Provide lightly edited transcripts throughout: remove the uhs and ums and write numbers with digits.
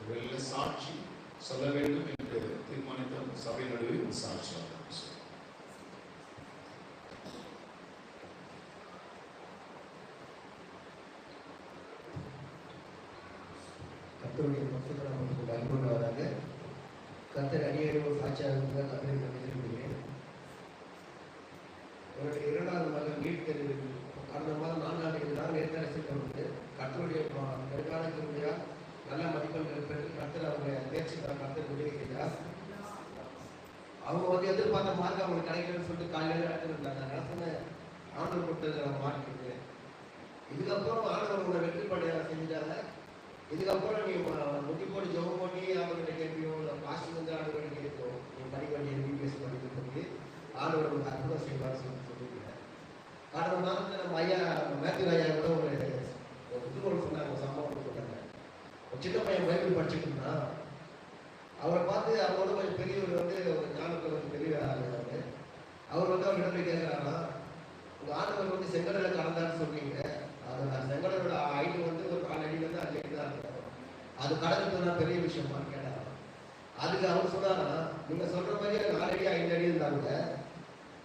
வெளில சாட்சி சொல்ல வேண்டும் என்று தீர்மானித்த சபை நடுவே ஒரு சாட்சியாக கர்த்தருடைய பரிசுத்த நாமத்துக்கு அன்புள்ளவராக கர்த்தர் அடியேறும் சாட்சியாக இருந்தால் கர்த்தரை விரும்புகிறேன். என்னுடைய இரண்டாவது மகன் நீட் தேர்வு கடந்த மாதம் 4ஆம் தேதி தான் நேர்காணல் கர்த்தருடைய நெடுங்காலத்தினுடைய நல்ல மதிப்பெண்கள் பெற்று கர்த்தர் அவங்களை தேர்ச்சி பெற கர்த்தர் உதவி செய்தார். அவங்க எதிர்பார்த்த மார்க் அவங்களுக்கு கிடைக்கலன்னு சொல்லிட்டு காலையில் எடுத்துருந்தாங்க. அரசனை ஆண்டவர் கொடுத்தது மார்க் இருக்கு. இதுக்கப்புறம் ஆண்டவர் உங்களை வெற்றி படையாக செஞ்சுட்டாங்க. இதுக்கப்புறம் நீ முட்டி போட்டு ஜோகம் பண்ணி அவர்கிட்ட கேட்பியும் இல்லை பாஸ்டர் வந்து ஆண்டவர்கிட்ட கேட்போம். நீ படிக்க வேண்டிய எம்பிபிஎஸ் படிக்க சொல்லி ஆண்டவர் ஒரு அற்புதம் செய்வார் சொல்லியிருக்கேன். கடந்த மாதத்தில் நம்ம ஐயா மேத்யூ ஐயா கூட ஒரு புதுக்கோள் சொன்னாங்க, சம்பவம் சொன்னாங்க. ஒரு சின்ன பையன் பைபிள் படிச்சுட்டு இருந்தான். அவரை பார்த்து அவரோட கொஞ்சம் பெரியவர் வந்து ஒரு ஞானத்தில் வந்து பெரிய ஆளுங்க. அவர் வந்து அவர்கிட்ட போய் கேட்குறாங்கன்னா, உங்கள் ஆண்டவர் வந்து செங்கடலில் கலந்தான்னு சொன்னீங்க. அது செங்கடலோட ஹைட்டு வந்து ஒரு 4 அடியிலேருந்து 5 அடி தான் இருக்கும். அது கடலுக்கு பெரிய விஷயமானு கேட்டாங்க. அதுக்கு அவர் சொன்னாரா, நீங்கள் சொல்கிற மாதிரியே 4 அடி 5 அடி இருந்தாங்க.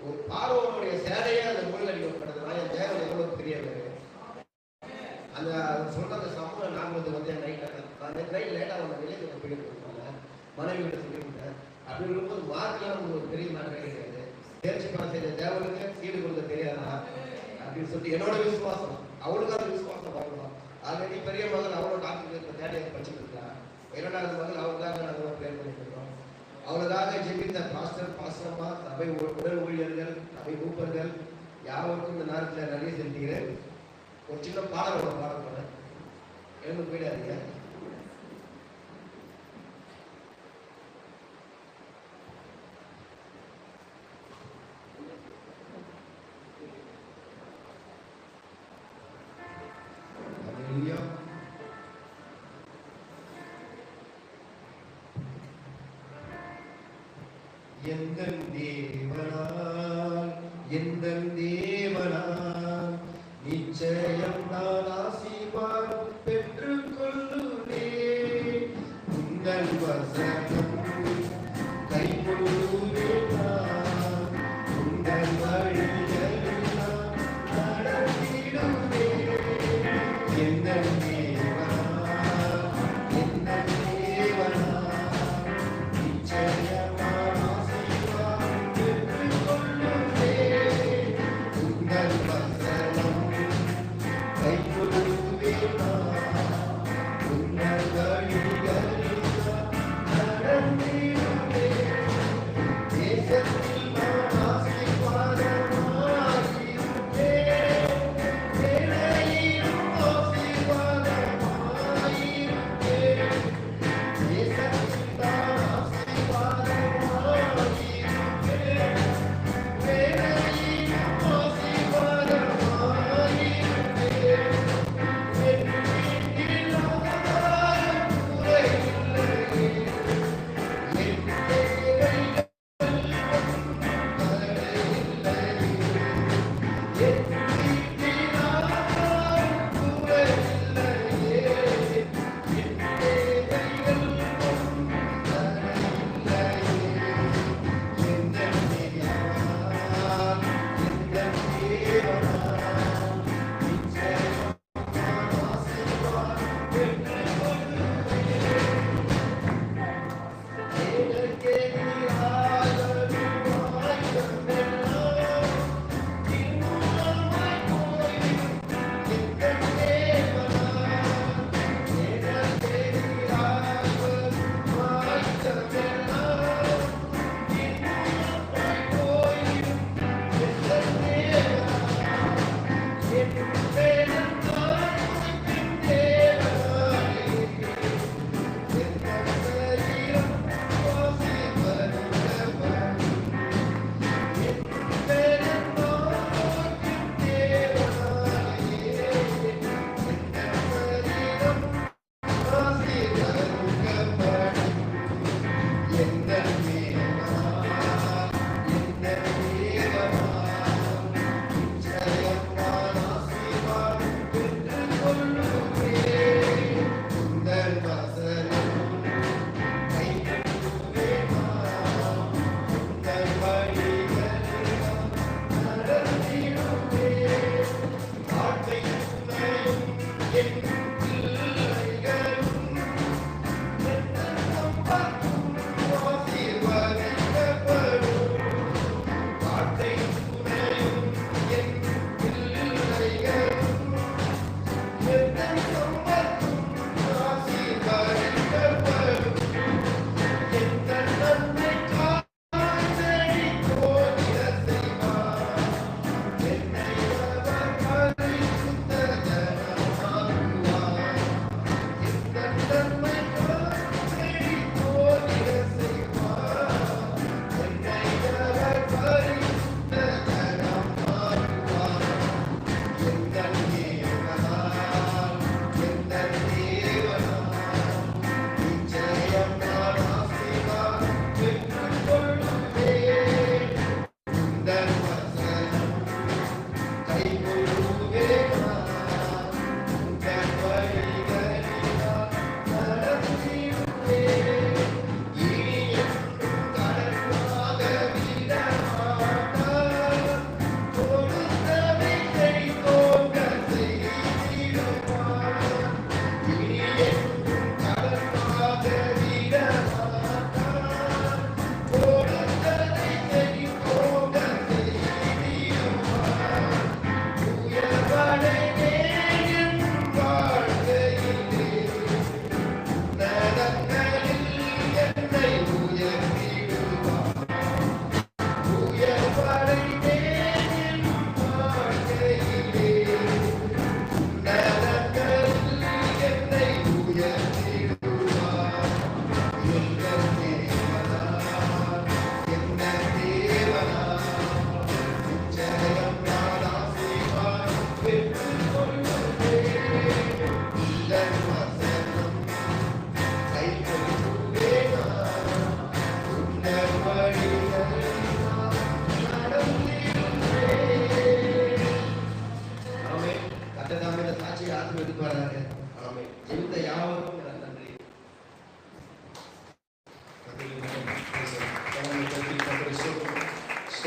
ஒரு பார்வோனுடைய சேலையே அந்த மூலில் அடிக்கப்படுதுன்னா என் தேவன் எவ்வளோ பெரியவர். அந்த சொல்கிற அந்த சமூக நாங்கள் வந்து நைட் லேட்டாக அவங்க வெளியே போயிருக்காங்க. மனைவி கிட்ட சொல்லிவிட்டேன். அப்படி இருக்கும்போது மார்க்கெலாம் ஒரு பெரிய மேட்டரே கிடையாது. தேர்ச்சி பாஸ் செய்த தேவனுக்கு சீடு கொடுக்க தெரியாதா அப்படின்னு சொல்லி என்னோட விசுவாசம். அவளுக்கு அந்த விசுவாசம் வரணும். ஆல்ரெடி பெரிய மகள் அவளோட டாக்டர் தேவையை படிச்சுட்டு இருக்கா. இரண்டாவது மகள் அவளுக்காக நாங்கள் ப்ரேயர் பண்ணிட்டு இருக்கோம். அவளுக்காக ஜெபித்த பாஸ்டர்மா சபை உடல் ஊழியர்கள் சபை மூப்பர்கள் யாருக்கும் இந்த நேரத்தில் நிறைய செலுத்துகிறேன். ஒரு சின்ன பாடலோட பாட போனேன். எழுந்து போயிடாதீங்க. எந்தன் தேவனால் நிச்சயம் நான் ஆசீர்வாதம் பெற்றுக் கொள்ளுவேன். உங்கள் வசனம் கைகொள்ளுவேன். உங்கள் வழிகளில் நடத்திடுவேன். எந்தன்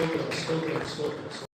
ஸ்தோத்திரம் ஸ்தோத்திரம் ஸ்தோத்திரம்